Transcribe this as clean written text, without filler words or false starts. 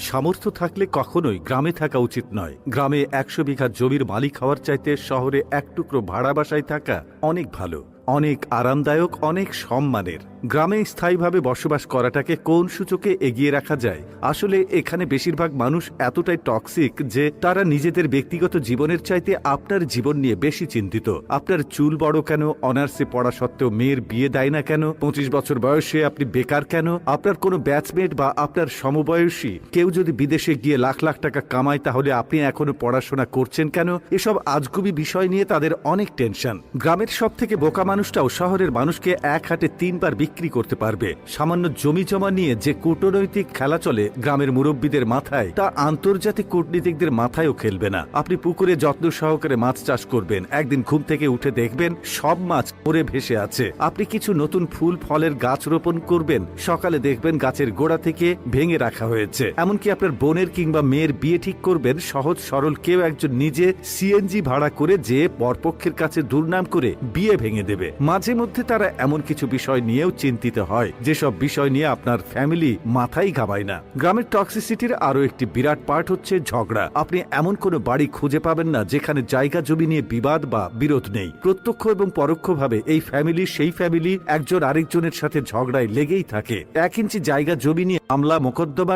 সামর্থ্য থাকলে কখনোই গ্রামে থাকা উচিত নয়। গ্রামে ১০০ বিঘা জমির মালিক হওয়ার চাইতে শহরে এক টুকরো ভাড়া বাসায় থাকা অনেক ভালো, অনেক আরামদায়ক, অনেক সম্মানের। গ্রামে স্থায়ীভাবে বসবাস করাটাকে কোন সূচকে এগিয়ে রাখা যায়? আসলে এখানে বেশিরভাগ মানুষ এতটাই টক্সিক যে তারা নিজেদের ব্যক্তিগত জীবনের চাইতে আপনার জীবন নিয়ে বেশি চিন্তিত। আপনার চুল বড় কেন, অনার্সে পড়া সত্ত্বেও মেয়ের বিয়ে দেয় না কেন, ২৫ বছর বয়সে আপনি বেকার কেন, আপনার কোনো ব্যাচমেট বা আপনার সমবয়সী কেউ যদি বিদেশে গিয়ে লাখ লাখ টাকা কামায় তাহলে আপনি এখনো পড়াশোনা করছেন কেন, এসব আজগুবি বিষয় নিয়ে তাদের অনেক টেনশন। গ্রামের সব থেকে বোকা মানুষটাও শহরের মানুষকে এক হাটে ৩ বার বিক্রি করতে পারবে। সামান্য জমি জমা নিয়ে যে কূটনৈতিক খেলা চলে গ্রামের মুরব্বীদের মাথায়, তা আন্তর্জাতিক কূটনীতিকদের মাথায়ও খেলবে না। আপনি পুকুরে যত্ন সহকারে মাছ চাষ করবেন, একদিন ঘুম থেকে উঠে দেখবেন সব মাছ মরে ভেসে আছে। আপনি কিছু নতুন ফুল ফলের গাছ রোপণ করবেন, সকালে দেখবেন গাছের গোড়া থেকে ভেঙে রাখা হয়েছে। এমনকি আপনার বোনের কিংবা মেয়ের বিয়ে ঠিক করবেন, সহজ সরল কেউ একজন নিজে সিএনজি ভাড়া করে যে বরপক্ষের কাছে দুর্নাম করে বিয়ে ভেঙে দেবে। মাঝে মধ্যে তারা এমন কিছু বিষয় নিয়েও চিন্তিত হয় যেসব বিষয় নিয়ে আপনার ফ্যামিলি মাথায় ঘামায় না। গ্রামের টক্সিসিটির আরো একটি বিরাট পার্ট হচ্ছে ঝগড়া। আপনি এমন কোনো বাড়ি খুঁজে পাবেন না যেখানে জায়গা জমি নিয়ে বিবাদ বা বিরোধ নেই। প্রত্যক্ষ এবং পরোক্ষভাবে এই ফ্যামিলি সেই ফ্যামিলি একজন আরেকজনের সাথে ঝগড়ায় লেগেই থাকে। ১ ইঞ্চি জায়গা জমি নিয়ে মামলা মোকদ্দমা